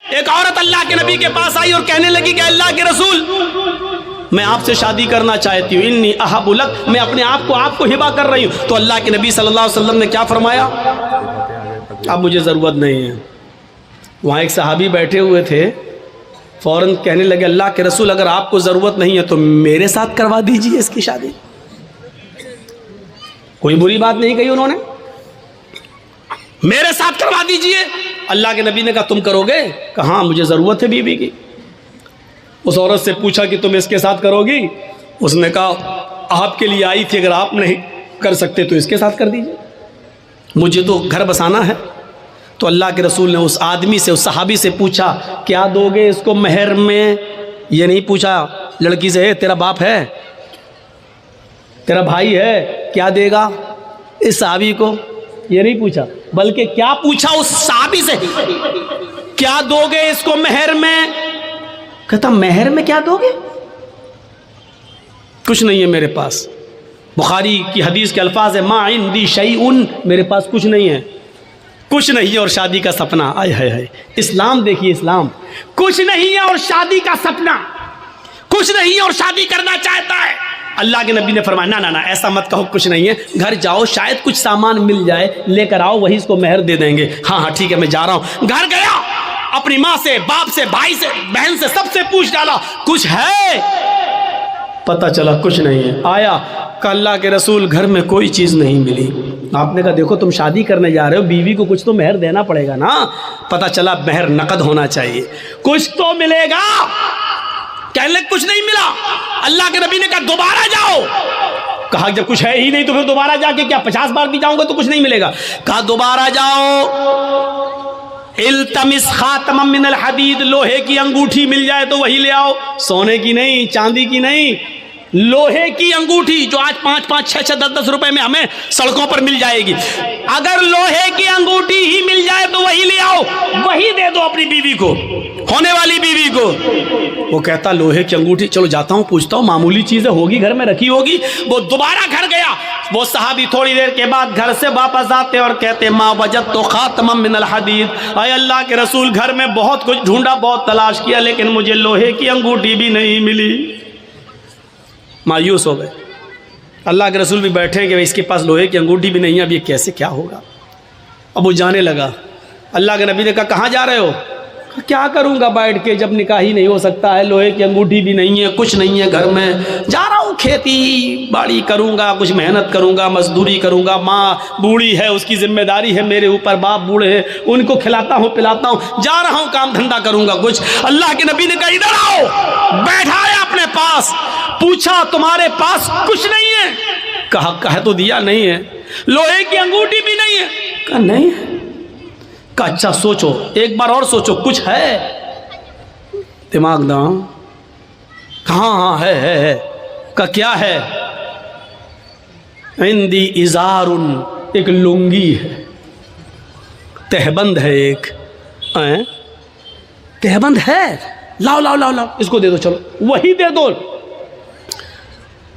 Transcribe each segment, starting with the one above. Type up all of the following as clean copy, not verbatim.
ایک عورت اللہ کے نبی کے پاس آئی اور کہنے لگی کہ اللہ کے رسول میں آپ سے شادی کرنا چاہتی ہوں، انی احب لک، میں اپنے آپ کو ہبہ کر رہی ہوں۔ تو اللہ کے نبی صلی اللہ علیہ وسلم نے کیا فرمایا؟ اب مجھے ضرورت نہیں ہے۔ وہاں ایک صحابی بیٹھے ہوئے تھے، فوراً کہنے لگے اللہ کے رسول اگر آپ کو ضرورت نہیں ہے تو میرے ساتھ کروا دیجیے اس کی شادی۔ کوئی بری بات نہیں کہی انہوں نے، میرے ساتھ کروا دیجیے۔ اللہ کے نبی نے کہا تم کرو گے؟ کہا ہاں مجھے ضرورت ہے بیوی کی۔ اس عورت سے پوچھا کہ تم اس کے ساتھ کرو گی؟ اس نے کہا آپ کے لیے آئی تھی، اگر آپ نہیں کر سکتے تو اس کے ساتھ کر دیجیے، مجھے تو گھر بسانا ہے۔ تو اللہ کے رسول نے اس آدمی سے، اس صحابی سے پوچھا کیا دو گے اس کو مہر میں؟ یہ نہیں پوچھا لڑکی سے تیرا باپ ہے، تیرا بھائی ہے، کیا دے گا اس صحابی کو؟ یہ نہیں پوچھا، بلکہ کیا پوچھا اس صحابی سے کیا دو گے اس کو مہر میں؟ کہتا مہر میں کیا دو گے؟ کچھ نہیں ہے میرے پاس۔ بخاری کی حدیث کے الفاظ ہے ما عندی شیء، میرے پاس کچھ نہیں ہے، کچھ نہیں ہے اور شادی کا سپنا۔ آئے ہائے ہائے، اسلام دیکھیے، اسلام کچھ نہیں ہے اور شادی کا سپنا، کچھ نہیں ہے اور شادی کرنا چاہتا ہے۔ اللہ کے نبی نے فرمایا نہ ایسا مت کہو کچھ نہیں ہے، گھر جاؤ شاید کچھ سامان مل جائے، لے کر آؤ، وہی اس کو مہر دے دیں گے۔ ہاں ٹھیک ہے میں جا رہا ہوں۔ گھر گیا، اپنی ماں سے، باپ سے، بھائی سے، بہن سے، سب سے پوچھ ڈالا کچھ ہے؟ پتہ چلا کچھ نہیں ہے۔ آیا کہ اللہ کے رسول گھر میں کوئی چیز نہیں ملی۔ آپ نے کہا دیکھو تم شادی کرنے جا رہے ہو، بیوی کو کچھ تو مہر دینا پڑے گا نا۔ پتہ چلا مہر نقد ہونا چاہیے، کچھ تو ملے گا۔ کہنے لگے کچھ نہیں ملا۔ اللہ کے نبی نے کہا دوبارہ جاؤ۔ کہا جب کچھ ہے ہی نہیں تو پھر دوبارہ جا کے کیا 50 بار بھی جاؤں گا تو کچھ نہیں ملے گا؟ کہا دوبارہ جاؤ، التمس خاتما من الحدید، لوہے کی انگوٹھی مل جائے تو وہی لے آؤ، سونے کی نہیں، چاندی کی نہیں، لوہے کی انگوٹھی جو آج 5-5, 6-6, 10-10 روپے میں ہمیں سڑکوں پر مل جائے گی۔ اگر لوہے کی انگوٹھی ہی مل جائے تو وہی لے آؤ، وہی دے دو اپنی بیوی کو، ہونے والی بیوی کو۔ وہ کہتا لوہے کی انگوٹھی، چلو جاتا ہوں پوچھتا ہوں، معمولی چیزیں ہوگی گھر میں رکھی ہوگی۔ وہ دوبارہ گھر گیا، وہ صحابی تھوڑی دیر کے بعد گھر سے واپس آتے اور کہتے ما وجدت خاتما من الحدید، اے اللہ کے رسول گھر میں بہت کچھ ڈھونڈا، بہت تلاش کیا، لیکن مجھے لوہے کی انگوٹھی بھی نہیں ملی۔ مایوس ہو گئے۔ اللہ کے رسول بھی بیٹھے کہ اس کے پاس لوہے کی انگوٹھی بھی نہیں ہے، اب یہ کیسے کیا ہوگا؟ اب وہ جانے لگا۔ اللہ کے نبی نے کہا کہاں جا رہے ہو؟ کیا کروں گا بیٹھ کے، جب نکاح ہی نہیں ہو سکتا ہے، لوہے کی انگوٹھی بھی نہیں ہے، کچھ نہیں ہے گھر میں، جا رہا ہوں کھیتی باڑی کروں گا، کچھ محنت کروں گا، مزدوری کروں گا، ماں بوڑھی ہے اس کی ذمہ داری ہے میرے اوپر، باپ بوڑھے ہیں ان کو کھلاتا ہوں پلاتا ہوں، جا رہا ہوں کام دھندا کروں گا کچھ۔ اللہ کے نبی نے کہا ادھر آؤ، بیٹھایا اپنے پاس، پوچھا تمہارے پاس کچھ نہیں ہے؟ کہا تو دیا نہیں ہے۔ لوہے کی انگوٹھی بھی نہیں ہے؟ کہا نہیں ہے۔ کہا اچھا سوچو، ایک بار اور سوچو، کچھ ہے؟ دماغ داں، کہاں ہاں ہے۔ کہا کیا ہے؟ عندی ازار، ایک لنگی ہے، تہبند ہے، ایک تہبند ہے، لاؤ لاؤ لاؤ لاؤ، اس کو دے دو، چلو وہی دے دو۔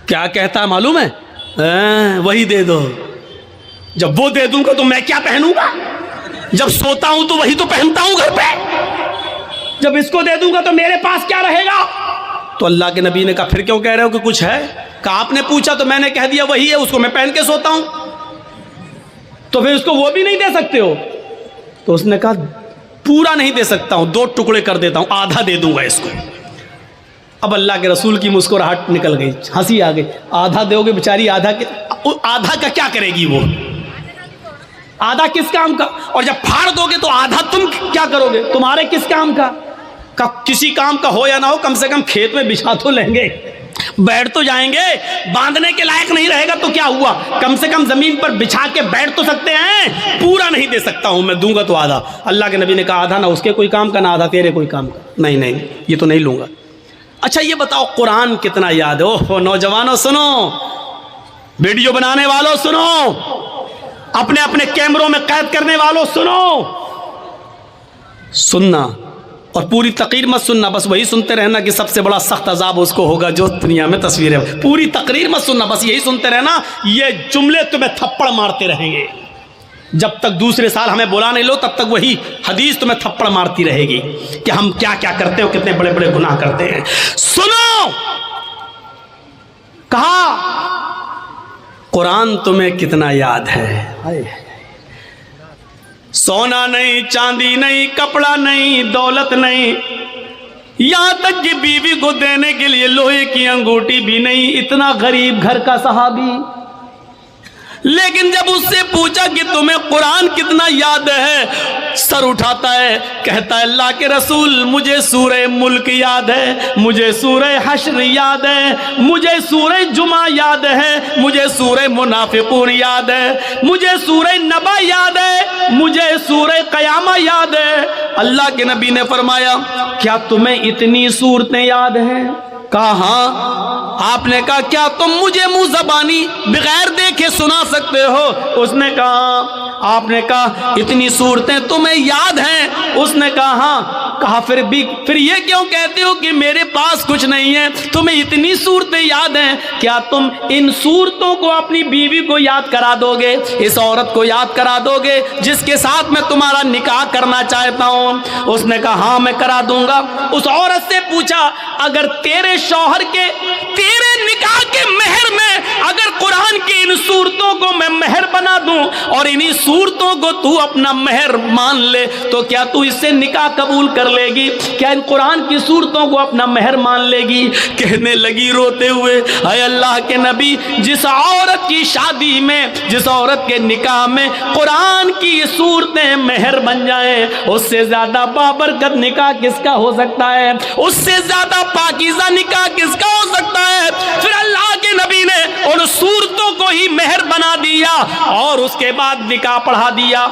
کیا کہتا ہے معلوم ہے؟ وہی دے دو۔ جب وہ دے دوں گا تو میں کیا پہنوں گا؟ جب سوتا ہوں تو وہی تو پہنتا ہوں گھر پہ، جب اس کو دے دوں گا تو میرے پاس کیا رہے گا؟ تو اللہ کے نبی نے کہا پھر کیوں کہہ رہے ہو کہ کچھ ہے؟ کہا آپ نے پوچھا تو میں نے کہہ دیا وہی ہے، اس کو میں پہن کے سوتا ہوں، تو پھر اس کو وہ بھی نہیں دے سکتے ہو؟ تو اس نے کہا پورا نہیں دے سکتا ہوں، 2 ٹکڑے کر دیتا ہوں، آدھا دے دوں گا اس کو۔ اب اللہ کے رسول کی مسکراہٹ نکل گئی، ہنسی آ گئی۔ آدھا دو گے بیچاری، آدھا کا کیا کرے گی وہ؟ آدھا کس کام کا؟ اور جب پھاڑ دو گے تو آدھا تم کیا کرو گے؟ تمہارے کس کام کا؟ کسی کام کا ہو یا نہ ہو، کم سے کم کھیت میں بچھا تو لیں گے، بیٹھ تو جائیں گے۔ باندھنے کے لائق نہیں رہے گا تو کیا ہوا، کم سے کم زمین پر بچھا کے بیٹھ تو سکتے ہیں۔ پورا نہیں دے سکتا ہوں میں، دوں گا تو آدھا۔ اللہ کے نبی نے کہا آدھا نہ اس کے کوئی کام کا، نہ آدھا تیرے کوئی کام کا۔ نہیں یہ تو نہیں لوں گا۔ اچھا یہ بتاؤ قرآن کتنا یاد ہے؟ اوہ نوجوانوں سنو، ویڈیو بنانے والوں سنو، اپنے اپنے کیمروں میں قید کرنے والوں سنو، سننا اور پوری تقریر مت سننا، بس وہی سنتے رہنا کہ سب سے بڑا سخت عذاب اس کو ہوگا جو دنیا میں تصویریں۔ پوری تقریر مت سننا، بس یہی سنتے رہنا، یہ جملے تمہیں تھپڑ مارتے رہیں گے۔ جب تک دوسرے سال ہمیں بلا نہیں لو تب تک وہی حدیث تمہیں تھپڑ مارتی رہے گی کہ ہم کیا کیا کرتے ہیں، کتنے بڑے بڑے گناہ کرتے ہیں۔ سنو، کہا قرآن تمہیں کتنا یاد ہے؟ سونا نہیں، چاندی نہیں، کپڑا نہیں، دولت نہیں، یہاں تک کہ بیوی کو دینے کے لیے لوہے کی انگوٹھی بھی نہیں، اتنا غریب گھر کا صحابی، لیکن جب اس سے پوچھا کہ تمہیں قرآن کتنا یاد ہے، سر اٹھاتا ہے، کہتا ہے اللہ کے رسول مجھے سورہ ملک یاد ہے، مجھے سورہ حشر یاد ہے، مجھے سورہ جمعہ یاد ہے، مجھے سورہ منافقون یاد ہے، مجھے سورہ نبا یاد ہے، مجھے سورہ قیامہ یاد ہے۔ اللہ کے نبی نے فرمایا کیا تمہیں اتنی صورتیں یاد ہیں؟ کہا ہاں۔ آپ نے کہا کیا تم مجھے منہ زبانی بغیر دیکھے سنا سکتے ہو؟ اس نے کہا۔ آپ نے کہا اتنی صورتیں تمہیں یاد ہیں؟ اس نے کہا ہاں۔ کہا پھر یہ کیوں کہتے ہو کہ میرے پاس کچھ نہیں ہے؟ تمہیں اتنی صورتیں یاد ہیں، کیا تم ان صورتوں کو اپنی بیوی کو یاد کرا دو گے؟ اس عورت کو یاد کرا دو گے جس کے ساتھ میں تمہارا نکاح کرنا چاہتا ہوں؟ اس نے کہا ہاں میں کرا دوں گا۔ اس عورت سے پوچھا اگر تیرے شوہر کے تیرے نکاح کے مہر میں اگر قرآن کی ان صورتوں کو میں مہر بنا دوں اور انہی صورتوں کو تو اپنا مہر مان لے تو کیا تو اس سے نکاح قبول کر لے گی؟ کیا ان قرآن کی صورتوں کو اپنا مہر مان لے گی؟ کہنے لگی روتے ہوئے اے اللہ کے نبی، جس عورت کی شادی میں، جس عورت کے نکاح میں قرآن کی صورتیں مہر بن جائیں، اس سے زیادہ بابرکت نکاح کس کا ہو سکتا ہے؟ اس سے زیادہ پاکیزہ نکاح کس کا ہو سکتا ہے؟ پھر اللہ کے نبی نے ان صورتوں کو ہی مہر بنا دیا اور اس کے بعد نکاح پڑھا دیا۔